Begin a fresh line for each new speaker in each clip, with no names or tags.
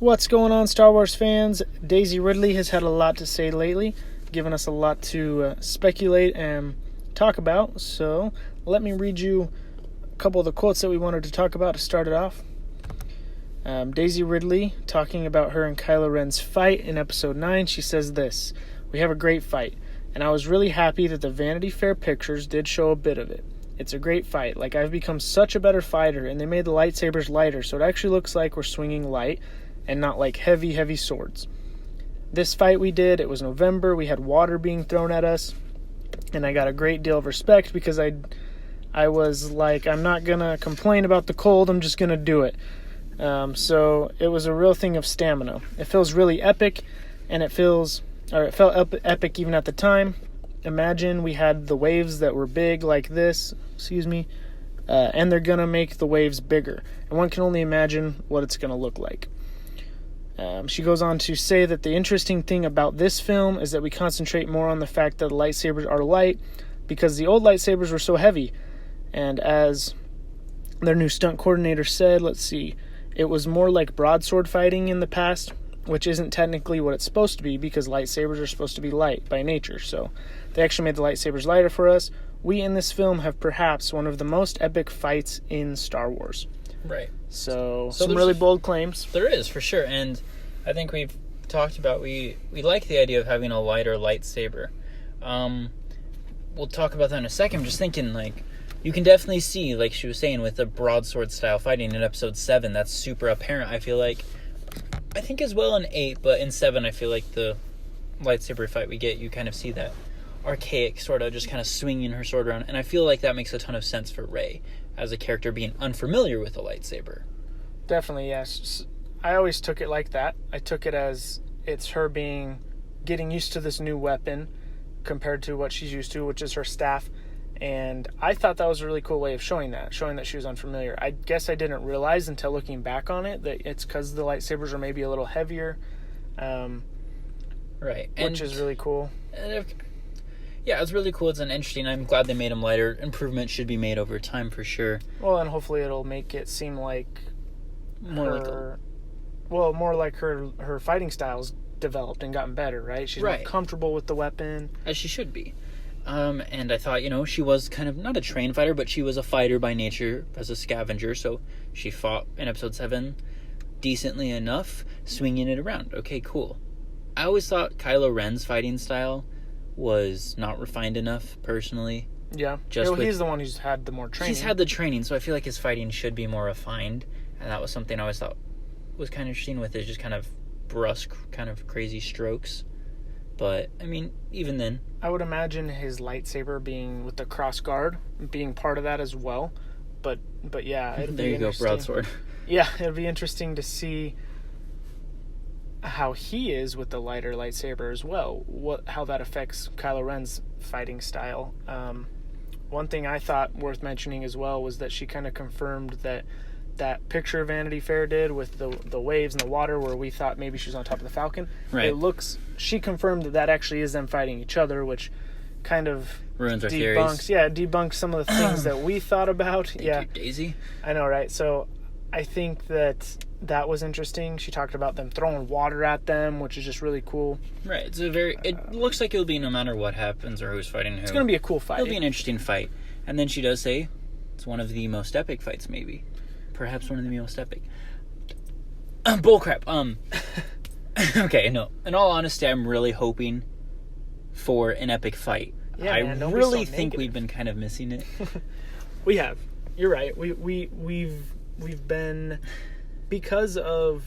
What's going on, Star Wars fans? Daisy Ridley has had a lot to say lately, given us a lot to speculate and talk about. So let me read you a couple of the quotes that we wanted to talk about to start it off. Daisy Ridley, talking about her and Kylo Ren's fight in Episode 9, she says this: "We have a great fight, and I was really happy that the Vanity Fair pictures did show a bit of it. It's a great fight. Like, I've become such a better fighter, and they made the lightsabers lighter, so it actually looks like we're swinging light and not like heavy swords. This fight we did, it was November, we had water being thrown at us, and I got a great deal of respect because I was like, I'm not going to complain about the cold, I'm just going to do it. So it was a real thing of stamina. It feels really epic, and it felt epic even at the time. Imagine we had the waves that were big like this, and they're going to make the waves bigger. And one can only imagine what it's going to look like." She goes on to say that the interesting thing about this film is that we concentrate more on the fact that the lightsabers are light because the old lightsabers were so heavy. And as their new stunt coordinator said, it was more like broadsword fighting in the past, which isn't technically what it's supposed to be because lightsabers are supposed to be light by nature. So they actually made the lightsabers lighter for us. We in this film have perhaps one of the most epic fights in Star Wars.
Right.
So some really bold claims.
There is, for sure. And I think we've talked about, we like the idea of having a lighter lightsaber. We'll talk about that in a second. I'm just thinking, you can definitely see, like she was saying, with the broadsword style fighting in Episode 7, that's super apparent. I think as well in 8, but in 7, I feel like the lightsaber fight we get, you kind of see that archaic sort of just kind of swinging her sword around. And I feel like that makes a ton of sense for Rey as a character being unfamiliar with a lightsaber.
Definitely, yes. I always took it like that. I took it as it's her getting used to this new weapon compared to what she's used to, which is her staff. And I thought that was a really cool way of showing that she was unfamiliar. I guess I didn't realize until looking back on it that it's because the lightsabers are maybe a little heavier.
Right.
Which is really cool.
Yeah, it's really cool. It's interesting. I'm glad they made them lighter. Improvement should be made over time for sure.
Well, and hopefully it'll make it seem like more like her fighting style's developed and gotten better, right? She's more comfortable with the weapon.
As she should be. And I thought, she was kind of not a trained fighter, but she was a fighter by nature as a scavenger. So she fought in Episode 7 decently enough, swinging it around. Okay, cool. I always thought Kylo Ren's fighting style was not refined enough, personally.
Yeah. He's the one who's had the more training.
He's had the training, so I feel like his fighting should be more refined. And that was something I always thought was kind of interesting with his just kind of brusque, kind of crazy strokes. But, even then.
I would imagine his lightsaber being with the cross guard, being part of that as well. But yeah, it'd be interesting. There you go,
broadsword.
Yeah, it'll be interesting to see how he is with the lighter lightsaber as well. How that affects Kylo Ren's fighting style. One thing I thought worth mentioning as well was that she kind of confirmed that picture Vanity Fair did with the waves and the water where we thought maybe she was on top of the Falcon.
Right.
She confirmed that actually is them fighting each other, which kind of
ruins our theories.
Yeah, debunks some of the things that we thought about.
Thank you, Daisy.
I know, right? So I think that was interesting. She talked about them throwing water at them, which is just really cool.
Right. It looks like it'll be no matter what happens or who's fighting who.
It's going to be a cool fight.
It'll be an interesting fight. And then she does say it's one of the most epic fights, maybe. Perhaps one of the most epic. Bullcrap. Okay, no. In all honesty, I'm really hoping for an epic fight.
Yeah,
I
man,
really think we've been kind of missing it.
We have. You're right. We've been, because of,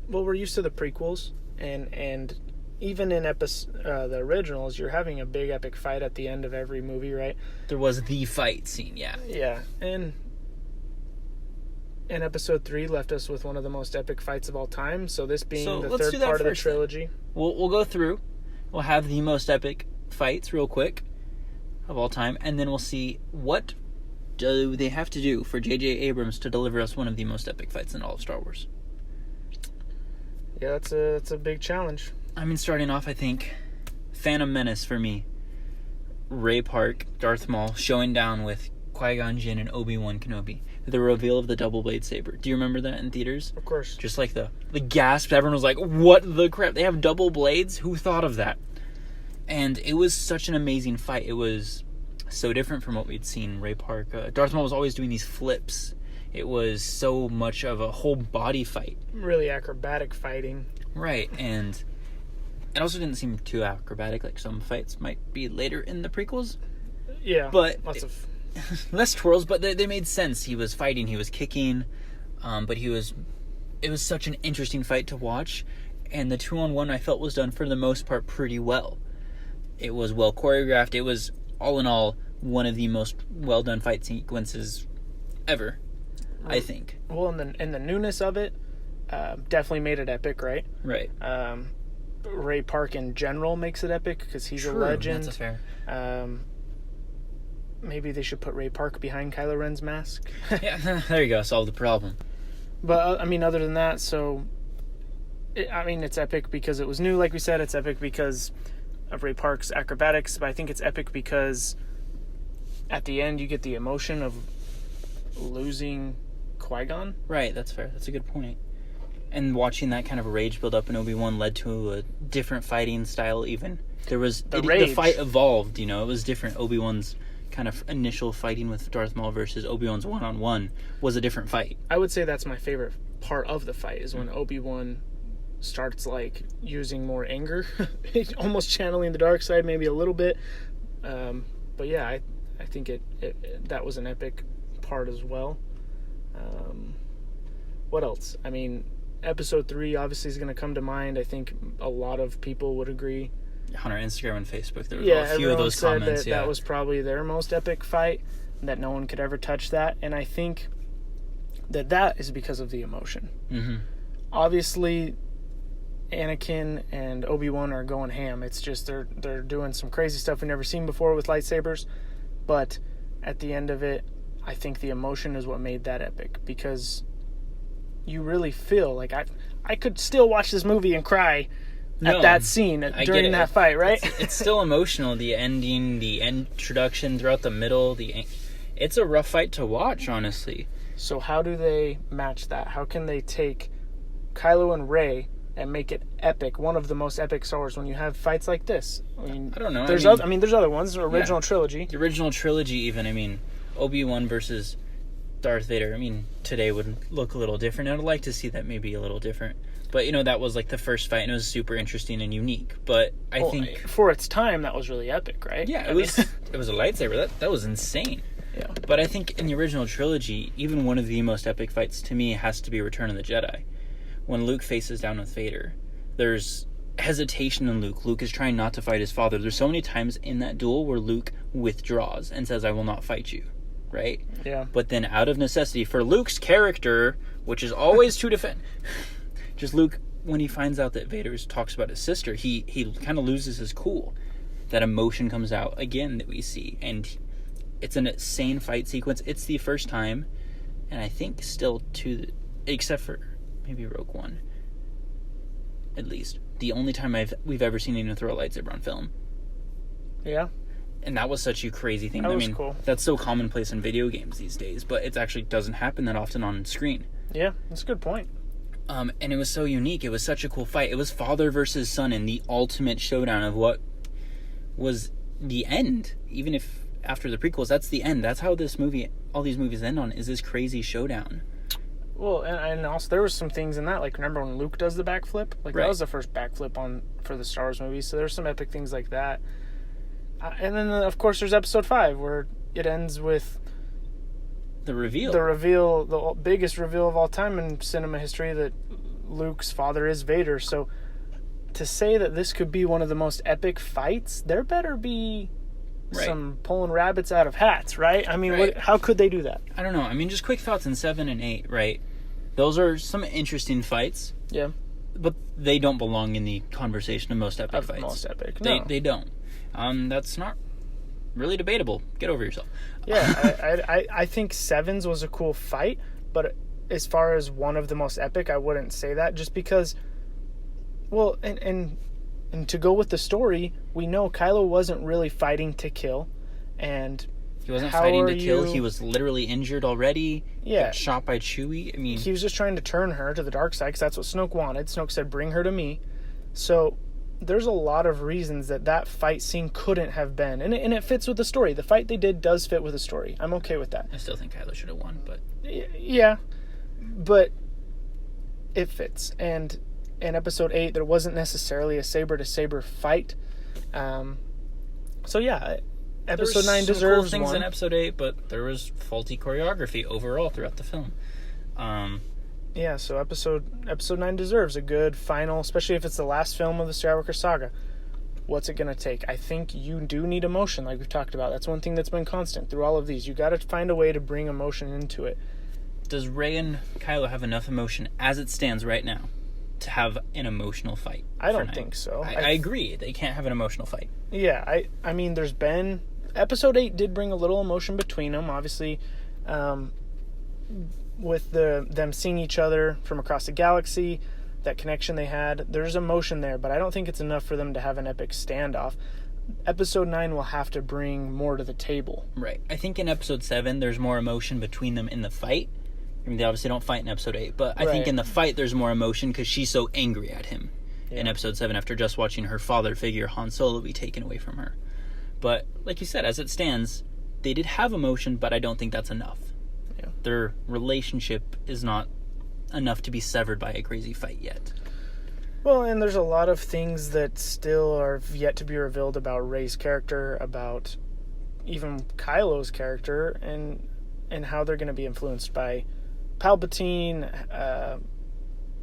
we're used to the prequels, and even in the originals, you're having a big epic fight at the end of every movie, right?
There was the fight scene, yeah.
Yeah, and Episode 3 left us with one of the most epic fights of all time, so this being the third part of the trilogy.
We'll go through. We'll have the most epic fights real quick of all time, and then we'll see what do they have to do for J.J. Abrams to deliver us one of the most epic fights in all of Star Wars.
Yeah, that's a big challenge.
Starting off, I think Phantom Menace for me. Ray Park, Darth Maul, showing down with Qui-Gon Jinn and Obi-Wan Kenobi. The reveal of the double blade saber. Do you remember that in theaters?
Of course.
Just like the gasp. Everyone was like, what the crap? They have double blades? Who thought of that? And it was such an amazing fight. It was so different from what we'd seen Ray Park. Darth Maul was always doing these flips. It was so much of a whole body fight.
Really acrobatic fighting.
Right, and it also didn't seem too acrobatic like some fights might be later in the prequels.
Yeah,
but
lots of
less twirls, but they made sense. He was fighting, he was kicking, but it was such an interesting fight to watch, and the 2-on-1 I felt was done for the most part pretty well. It was well choreographed. It was, all in all, one of the most well done fight sequences ever, I think.
Well, and the newness of it definitely made it epic, right?
Right.
Ray Park in general makes it epic because he's a legend.
That's fair.
Maybe they should put Ray Park behind Kylo Ren's mask.
Yeah, there you go. Solve the problem.
But, other than that, it's epic because it was new, like we said. It's epic because of Ray Park's acrobatics. But I think it's epic because at the end you get the emotion of losing Qui-Gon.
Right, that's fair. That's a good point. And watching that kind of rage build up in Obi-Wan led to a different fighting style even. The fight evolved, It was different. Obi-Wan's kind of initial fighting with Darth Maul versus Obi-Wan's one-on-one was a different fight.
I would say that's my favorite part of the fight is when Obi-Wan starts using more anger, almost channeling the dark side maybe a little bit. But yeah, I think that was an epic part as well. What else? Episode 3 obviously is going to come to mind. I think a lot of people would agree.
On our Instagram and Facebook, there were a few of those comments.
That was probably their most epic fight, that no one could ever touch that. And I think that is because of the emotion.
Mm-hmm.
Obviously, Anakin and Obi-Wan are going ham. It's just they're doing some crazy stuff we've never seen before with lightsabers. But at the end of it, I think the emotion is what made that epic, because you really feel like I could still watch this movie and cry at that scene during that fight, right?
It's still emotional. The ending, the introduction throughout the middle, it's a rough fight to watch, honestly.
So how do they match that? How can they take Kylo and Rey and make it epic, one of the most epic Star Wars, when you have fights like this?
I don't know.
There's other ones. The original trilogy.
The original trilogy, even. Obi-Wan versus Darth Vader. Today would look a little different. I'd like to see that maybe a little different. But, that was the first fight, and it was super interesting and unique. But I think
for its time, that was really epic, right?
Yeah, it was a lightsaber. That was insane.
Yeah.
But I think in the original trilogy, even one of the most epic fights to me has to be Return of the Jedi. When Luke faces down with Vader, there's hesitation in Luke. Luke is trying not to fight his father. There's so many times in that duel where Luke withdraws and says, "I will not fight you." Right?
Yeah.
But then out of necessity for Luke's character, which is always to defend... Just Luke, when he finds out that Vader talks about his sister, he kind of loses his cool. That emotion comes out again that we see. And it's an insane fight sequence. It's the first time, and I think still except for maybe Rogue One, at least, the only time we've ever seen anyone throw a lightsaber on film.
Yeah.
And that was such a crazy thing.
That was cool.
That's so commonplace in video games these days, but it actually doesn't happen that often on screen.
Yeah, that's a good point.
And it was so unique. It was such a cool fight. It was father versus son in the ultimate showdown of what was the end. Even if after the prequels, that's the end. That's how all these movies end on, is this crazy showdown. Well,
and also there was some things in that, remember when Luke does the backflip?
Right.
That was the first backflip for the Star Wars movies. So there's some epic things like that. And then, of course, there's Episode 5, where it ends with
the reveal,
the biggest reveal of all time in cinema history, that Luke's father is Vader. So to say that this could be one of the most epic fights, there better be some pulling rabbits out of hats, right? How could they do that?
I don't know. Just quick thoughts in 7 and 8, right? Those are some interesting fights.
Yeah.
But they don't belong in the conversation of most epic fights.
Most epic. No.
They don't. That's not really debatable. Get over yourself.
Yeah, I think 7's was a cool fight, but as far as one of the most epic, I wouldn't say that, just because, well, and to go with the story, we know Kylo wasn't really fighting to kill, and
He wasn't
How
fighting
are
to kill.
you-
He was literally injured already.
Yeah.
Got shot by Chewie. I mean,
He was just trying to turn her to the dark side because that's what Snoke wanted. Snoke said, bring her to me. So there's a lot of reasons that fight scene couldn't have been. And it fits with the story. The fight they did does fit with the story. I'm okay with that.
I still think Kylo should have won, but...
Yeah. But it fits. And in Episode 8, there wasn't necessarily a saber-to-saber fight. So yeah, Episode 9 deserves
cool things
one.
in Episode 8, but there was faulty choreography overall throughout the film.
Yeah, so episode 9 deserves a good final, especially if it's the last film of the Skywalker saga. What's it going to take? I think you do need emotion, like we've talked about. That's one thing that's been constant through all of these. You got to find a way to bring emotion into it.
Does Rey and Kylo have enough emotion as it stands right now to have an emotional fight?
I don't think so.
I agree. They can't have an emotional fight.
Yeah, I mean, there's been... Episode 8 did bring a little emotion between them, obviously, with them seeing each other from across the galaxy, that connection they had. There's emotion there, but I don't think it's enough for them to have an epic standoff. Episode 9 will have to bring more to the table.
Right. I think in Episode 7, there's more emotion between them in the fight. I mean, they obviously don't fight in Episode 8, but I think in the fight, there's more emotion because she's so angry at him in Episode 7 after just watching her father figure, Han Solo, be taken away from her. But, like you said, as it stands, they did have emotion, but I don't think that's enough.
Yeah.
Their relationship is not enough to be severed by a crazy fight yet.
Well, and there's a lot of things that still are yet to be revealed about Rey's character, about even Kylo's character, and how they're going to be influenced by Palpatine.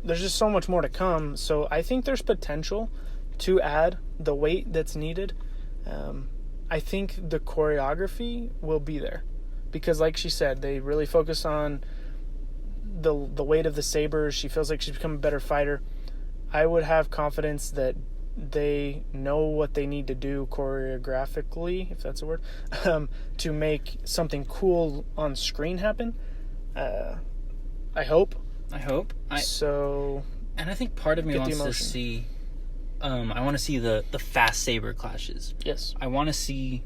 There's just so much more to come, so I think there's potential to add the weight that's needed. I think the choreography will be there because, like she said, they really focus on the weight of the sabers. She feels like she's become a better fighter. I would have confidence that they know what they need to do choreographically, if that's a word, to make something cool on screen happen. I hope.
And I think part of me wants to see... I want to see the fast saber clashes.
Yes.
I want to see,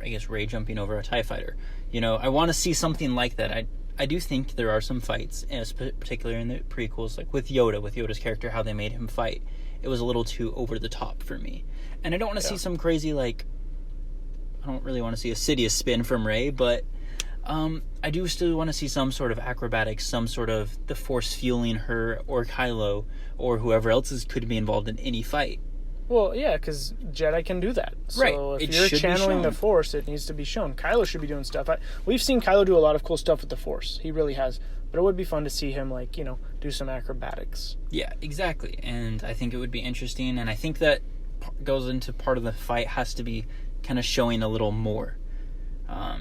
I guess, Rey jumping over a TIE fighter. You know, I want to see something like that. I do think there are some fights, particularly in the prequels, like with Yoda's character, how they made him fight. It was a little too over the top for me. And I don't want to see some crazy, like, I don't really want to see a Sidious spin from Rey, but I do still want to see some sort of acrobatics, some sort of the Force fueling her or Kylo or whoever else could be involved in any fight.
Well, yeah, because Jedi can do that. So
right.
if you're channeling the Force, it needs to be shown. Kylo should be doing stuff. We've seen Kylo do a lot of cool stuff with the Force. He really has. But it would be fun to see him, like, do some acrobatics.
Yeah, exactly. And I think it would be interesting. And I think that goes into part of the fight has to be kind of showing a little more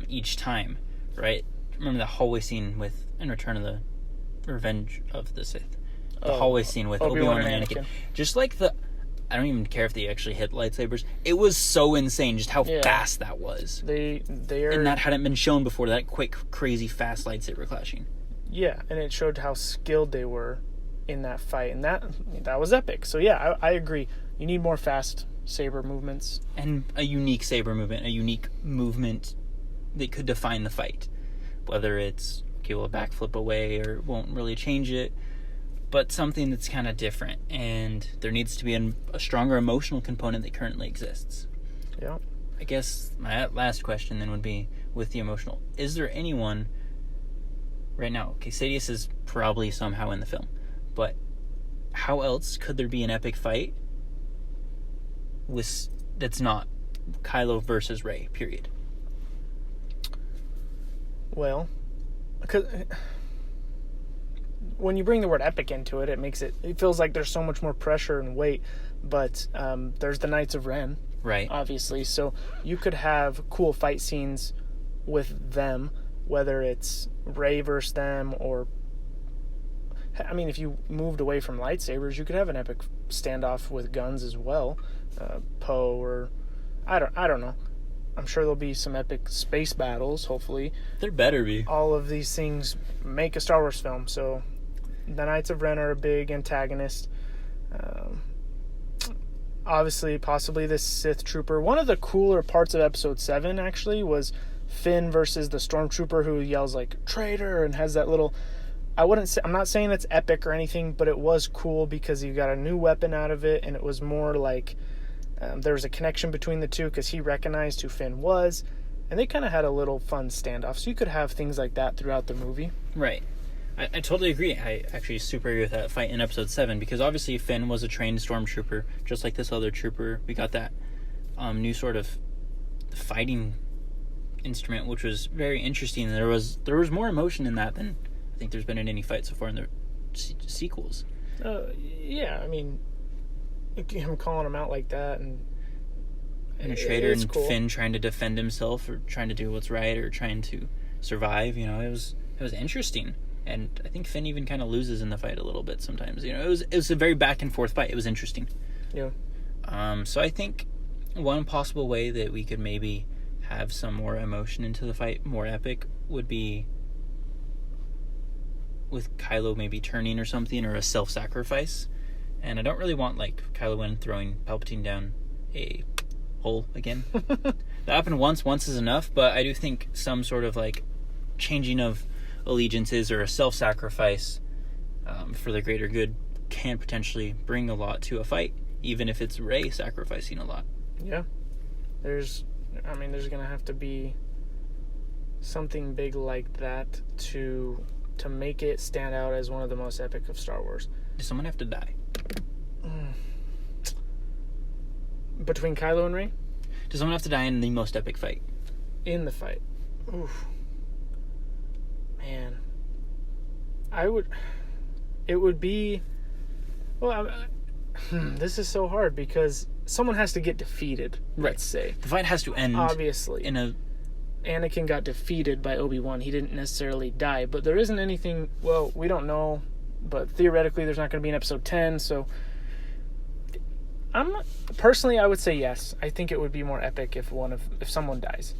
each time. Right? Remember the hallway scene in Return of the Revenge of the Sith? The hallway scene with Obi-Wan and Anakin. Just like I don't even care if they actually hit lightsabers. It was so insane just how fast that was.
They are... And
that hadn't been shown before, that quick, crazy, fast lightsaber clashing.
Yeah, and it showed how skilled they were in that fight. And that was epic. So yeah, I agree. You need more fast saber movements.
And a unique saber movement, a unique movement that could define the fight. Whether it's, okay, will a backflip away or won't really change it, but something that's kind of different. And there needs to be a stronger emotional component that currently exists.
Yeah.
I guess my last question then would be with the emotional. Is there anyone right now, okay, Sidious is probably somehow in the film, but how else could there be an epic fight that's not Kylo versus Rey, period?
Well, because when you bring the word epic into it, it feels like there's so much more pressure and weight. But there's the Knights of Ren,
right?
Obviously, so you could have cool fight scenes with them, whether it's Rey versus them, or I mean, if you moved away from lightsabers, you could have an epic standoff with guns as well, Poe, or I don't know. I'm sure there'll be some epic space battles, hopefully.
There better be.
All of these things make a Star Wars film, so the Knights of Ren are a big antagonist. obviously, possibly this Sith trooper. One of the cooler parts of Episode 7, actually, was Finn versus the stormtrooper who yells, like, traitor, and has that little... I'm not saying it's epic or anything, but it was cool because you got a new weapon out of it, and it was more like there was a connection between the two because he recognized who Finn was, and they kind of had a little fun standoff. So you could have things like that throughout the movie.
Right. I totally agree. I actually super agree with that fight in Episode 7 because obviously Finn was a trained stormtrooper, just like this other trooper. We got that new sort of fighting instrument, which was very interesting. There was more emotion in that than I think there's been in any fight so far in the sequels.
Yeah, I mean, him calling him out like that and
a traitor and
cool.
Finn trying to defend himself or trying to do what's right or trying to survive, it was interesting. And I think Finn even kind of loses in the fight a little bit sometimes. It was a very back and forth fight. It was interesting.
Yeah.
So I think one possible way that we could maybe have some more emotion into the fight, more epic, would be with Kylo maybe turning or something, or a self-sacrifice. And I don't really want, like, Kylo Ren throwing Palpatine down a hole again. That happened once is enough, but I do think some sort of, like, changing of allegiances or a self-sacrifice for the greater good can potentially bring a lot to a fight, even if it's Rey sacrificing a lot.
Yeah. There's going to have to be something big like that to make it stand out as one of the most epic of Star Wars.
Does someone have to die?
Between Kylo and Rey?
Does someone have to die in the most epic fight?
In the fight. Oof. Man. It would be... Well, this is so hard because someone has to get defeated, let's say.
The fight has to end.
Obviously. Anakin got defeated by Obi-Wan. He didn't necessarily die, but there isn't anything... Well, we don't know, but theoretically there's not going to be an Episode 10, so... Personally, I would say yes. I think it would be more epic if someone dies.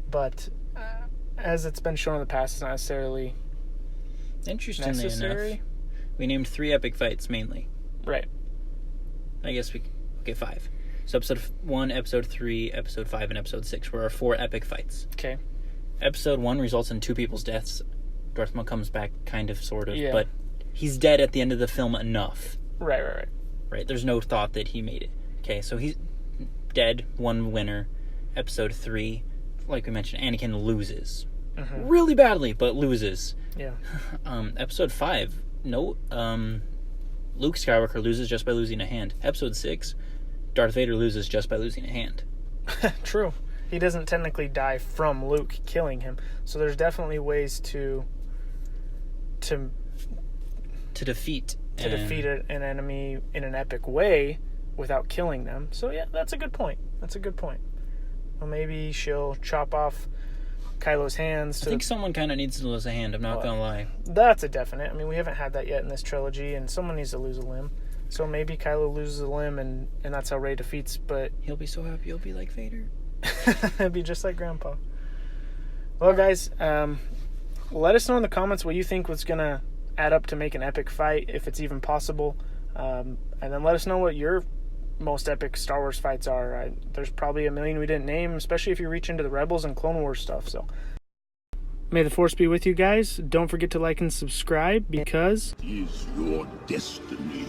But as it's been shown in the past, it's not necessarily
Interestingly
necessary.
enough, we named 3 epic fights mainly.
Right.
I guess 5. So Episode 1, Episode 3, Episode 5, and Episode 6 were our 4 epic fights.
Okay.
Episode 1 results in 2 people's deaths. Darth Maul comes back, kind of, sort of,
yeah.
But he's dead at the end of the film enough.
Right.
Right, there's no thought that he made it. Okay, so he's dead, one winner. Episode 3, like we mentioned, Anakin loses.
Mm-hmm.
Really badly, but loses.
Yeah.
Episode 5, Luke Skywalker loses just by losing a hand. Episode 6, Darth Vader loses just by losing a hand.
True. He doesn't technically die from Luke killing him. So there's definitely ways to
defeat
an enemy in an epic way without killing them. So yeah, that's a good point. Well, maybe she'll chop off Kylo's hands.
I think someone kind of needs to lose a hand, I'm not going to lie.
That's a definite. I mean, we haven't had that yet in this trilogy, and someone needs to lose a limb. So maybe Kylo loses a limb, and that's how Rey defeats, but...
He'll be so happy he'll be like Vader.
He'll be just like Grandpa. Well, guys, let us know in the comments what you think was going to add up to make an epic fight, if it's even possible. And then let us know what your most epic Star Wars fights are. There's probably a million we didn't name, especially if you reach into the Rebels and Clone Wars stuff. So, may the Force be with you guys. Don't forget to like and subscribe because...
is your destiny.